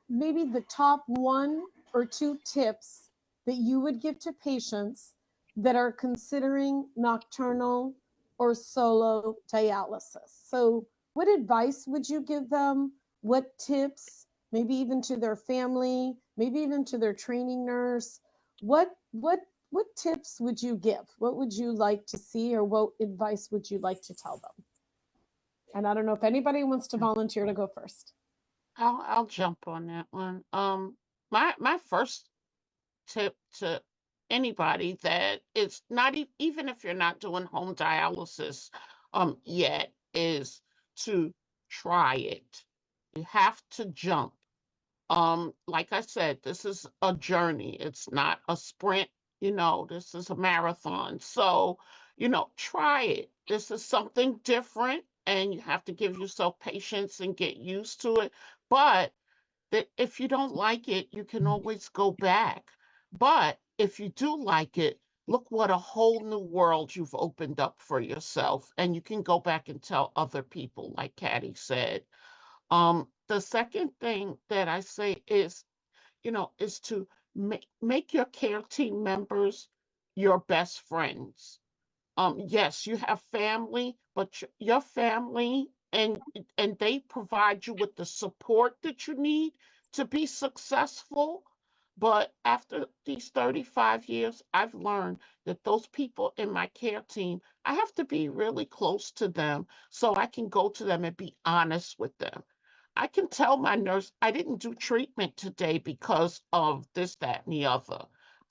maybe the top 1 or 2 tips that you would give to patients that are considering nocturnal or solo dialysis? So what advice would you give them? What tips? Maybe even to their family, maybe even to their training nurse. What tips would you give? What would you like to see, or what advice would you like to tell them? And I don't know if anybody wants to volunteer to go first. I'll jump on that one. My first tip to anybody that it's not even if you're not doing home dialysis yet is to try it. You have to jump. Like I said, this is a journey. It's not a sprint, this is a marathon. So, try it. This is something different and you have to give yourself patience and get used to it. But that if you don't like it, you can always go back. But if you do like it, look what a whole new world you've opened up for yourself. And you can go back and tell other people, like Caddy said. The second thing that I say is, is to make your care team members your best friends. Yes, you have family, but your family and they provide you with the support that you need to be successful. But after these 35 years, I've learned that those people in my care team, I have to be really close to them so I can go to them and be honest with them. I can tell my nurse I didn't do treatment today because of this, that, and the other.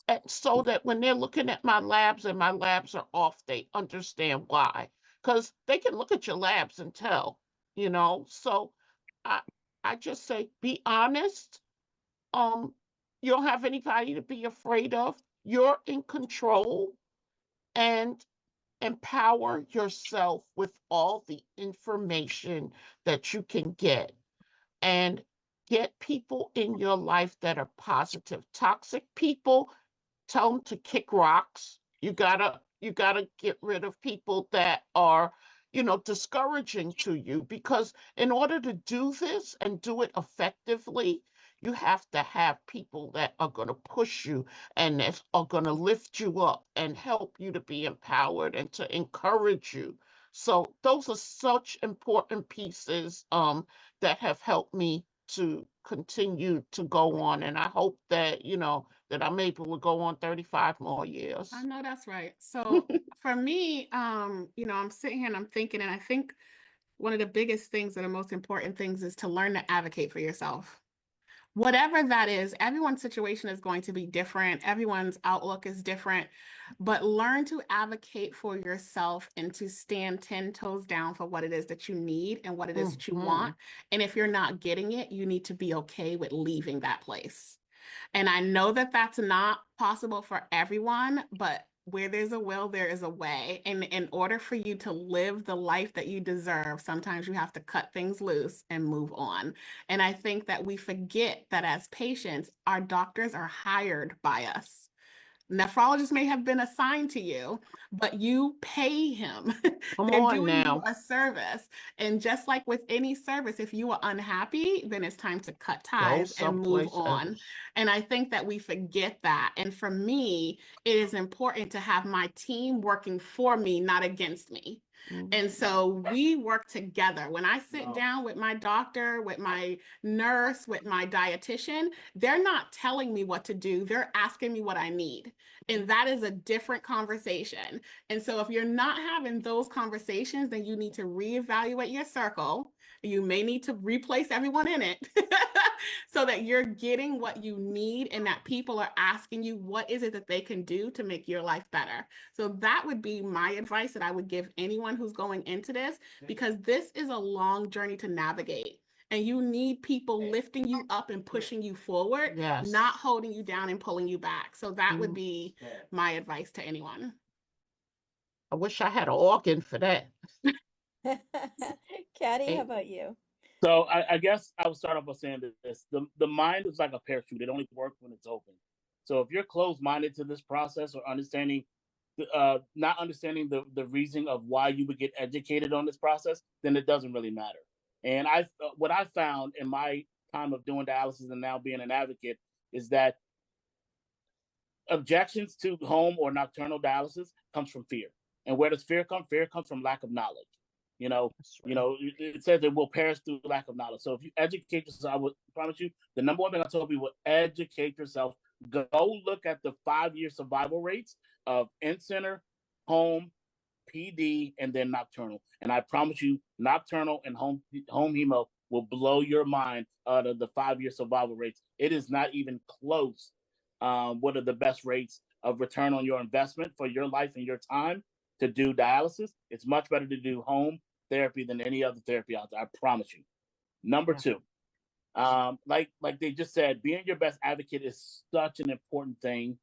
And so that when they're looking at my labs and my labs are off, they understand why. Because they can look at your labs and tell, So I I just say be honest. Um, you don't have anybody to be afraid of. You're in control and empower yourself with all the information that you can get and get people in your life that are positive. Toxic people, tell them to kick rocks. You gotta get rid of people that are, discouraging to you, because in order to do this and do it effectively, you have to have people that are going to push you and that are going to lift you up and help you to be empowered and to encourage you. So those are such important pieces that have helped me to continue to go on. And I hope that, that I'm able to go on 35 more years. I know that's right. So for me, I'm sitting here and I'm thinking, and I think one of the biggest things or the most important things is to learn to advocate for yourself. Whatever that is, everyone's situation is going to be different. Everyone's outlook is different, but learn to advocate for yourself and to stand 10 toes down for what it is that you need and what it is that you want. And if you're not getting it, you need to be okay with leaving that place. And I know that that's not possible for everyone, but where there's a will, there is a way. And in order for you to live the life that you deserve, sometimes you have to cut things loose and move on. And I think that we forget that as patients, our doctors are hired by us. Nephrologist may have been assigned to you, but you pay him. Come They're on doing you now. a service. And just like with any service, if you are unhappy, then it's time to cut Go ties and move someplace on. else. And I think that we forget that. And for me, it is important to have my team working for me, not against me. And so we work together. When I sit down with my doctor, with my nurse, with my dietitian, they're not telling me what to do. They're asking me what I need. And that is a different conversation. And so if you're not having those conversations, then you need to reevaluate your circle. You may need to replace everyone in it so that you're getting what you need and that people are asking you, what is it that they can do to make your life better? So that would be my advice that I would give anyone who's going into this, because this is a long journey to navigate. And you need people lifting you up and pushing you forward, Yes. not holding you down and pulling you back. So that would be my advice to anyone. I wish I had an organ for that. Caddy, how about you? So I guess I would start off by saying this: the mind is like a parachute; it only works when it's open. So if you're closed-minded to this process or understanding, not understanding the reason of why you would get educated on this process, then it doesn't really matter. And what I found in my time of doing dialysis and now being an advocate is that objections to home or nocturnal dialysis comes from fear. And where does fear come? Fear comes from lack of knowledge. It says it will perish through lack of knowledge. So if you educate yourself, I would promise you, the number one thing I tell people, educate yourself. Go look at the 5-year survival rates of in-center, home, PD, and then nocturnal. And I promise you, nocturnal and home hemo will blow your mind out of the 5-year survival rates. It is not even close. What are the best rates of return on your investment for your life and your time to do dialysis? It's much better to do home therapy than any other therapy out there. I promise you. Number two, like they just said, being your best advocate is such an important thing.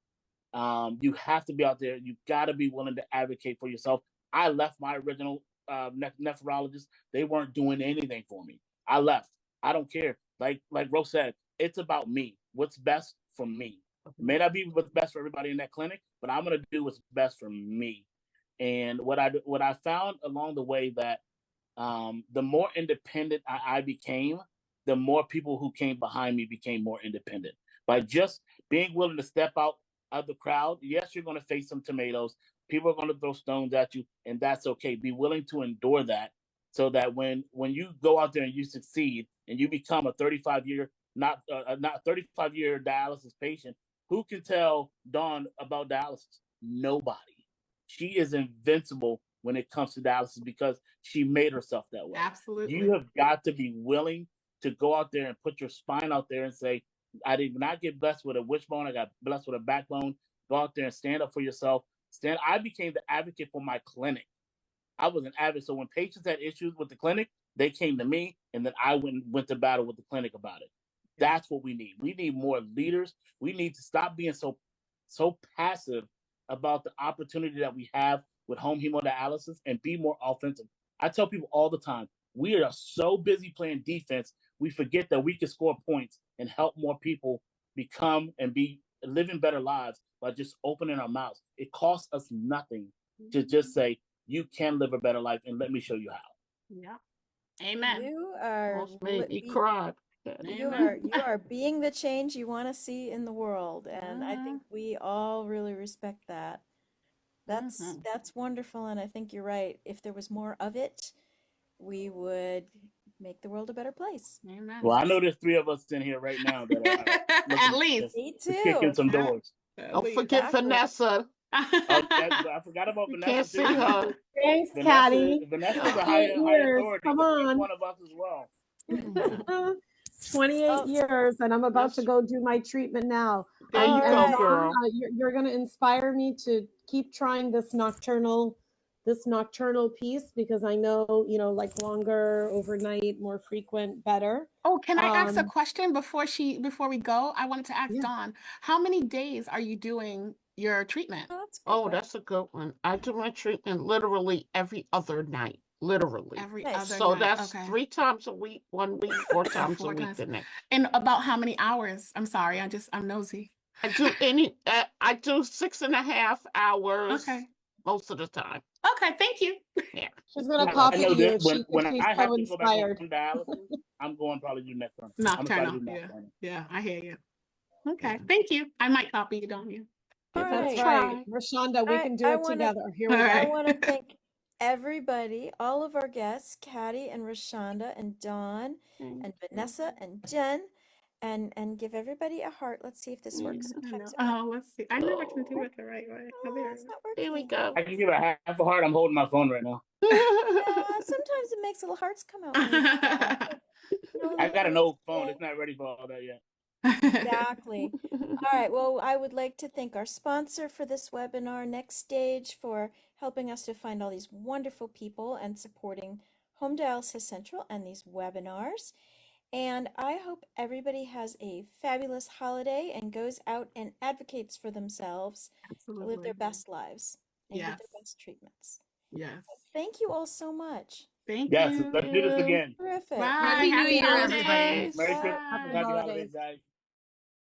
You have to be out there. You got to be willing to advocate for yourself. I left my original nephrologist. They weren't doing anything for me. I left. I don't care. Like Rose said, it's about me. What's best for me. It may not be what's best for everybody in that clinic, but I'm going to do what's best for me. And what I found along the way that the more independent I became, the more people who came behind me became more independent. By just being willing to step out of the crowd, yes, you're going to face some tomatoes. People are going to throw stones at you, and that's okay. Be willing to endure that, so that when you go out there and you succeed and you become a 35-year not 35-year dialysis patient, who can tell Dawn about dialysis? Nobody. She is invincible when it comes to dialysis because she made herself that way. Absolutely. You have got to be willing to go out there and put your spine out there and say, I did not get blessed with a wishbone. I got blessed with a backbone. Go out there and stand up for yourself. I became the advocate for my clinic. I was an advocate. So when patients had issues with the clinic, they came to me, and then I went to battle with the clinic about it. That's what we need. We need more leaders. We need to stop being so passive about the opportunity that we have with home hemodialysis and be more offensive. I tell people all the time, we are so busy playing defense, we forget that we can score points and help more people become and be living better lives by just opening our mouths. It costs us nothing to just say, you can live a better life, and let me show you how. Yeah. Amen. You are Almost made me cry. you are being the change you want to see in the world, and I think we all really respect that. That's wonderful, and I think you're right. If there was more of it, we would make the world a better place. Amen. Well, I know there's 3 of us in here right now that are At least. Me to kick in too. some doors. Don't forget Vanessa. I forgot about You Vanessa. can't see too. her. Thanks, Caddy. Vanessa's a 28 high years. authority. Come She's on. one of us as well. 28 years, and I'm about to go do my treatment now. There you go, right. girl. You're going to inspire me to keep trying this nocturnal piece, because I know, like longer, overnight, more frequent, better. Oh, can I ask a question before we go? I wanted to ask Dawn, how many days are you doing your treatment? That's a good one. I do my treatment literally every other night. Literally. Every other So night. that's Okay. 3 times a week, 1 week, 4 times a week the next. And about how many hours? I'm sorry, I'm nosy. I do 6.5 hours Okay. most of the time. Okay, thank you. Yeah. She's gonna I copy know you. that when She's I have so to go back on inspired. dialysis, I'm going probably do Nocturnal. I'm gonna try to Nocturnal. do Yeah. Nocturnal. Yeah, I hear you. Okay, thank you. I might copy it on you. All That's right. right. Rashonda, we can do I it wanna- together. Here All we go. I right. want to thank everybody, all of our guests, Patty and Rashonda and Dawn and Vanessa and Jen, and give everybody a heart. Let's see if this works. I know. Sometimes Oh, let's see. I never can do it the right way. I'll be right it's not Here we working. go. I can give a half a heart. I'm holding my phone right now. Sometimes it makes little hearts come out when you do that. back. No, I got an no, old phone. okay. It's not ready for all that yet. Exactly. All right. Well, I would like to thank our sponsor for this webinar, Next Stage, for helping us to find all these wonderful people and supporting Home Dialysis Central and these webinars. And I hope everybody has a fabulous holiday and goes out and advocates for themselves to live Absolutely. their best lives and get Yes. their best treatments. Yes. Thank you all so much. Thank Yes, you. let's do this again. Terrific. Bye. Happy New Year, everybody. holidays. Merry Bye. Christmas. Happy Happy holidays. holidays, guys.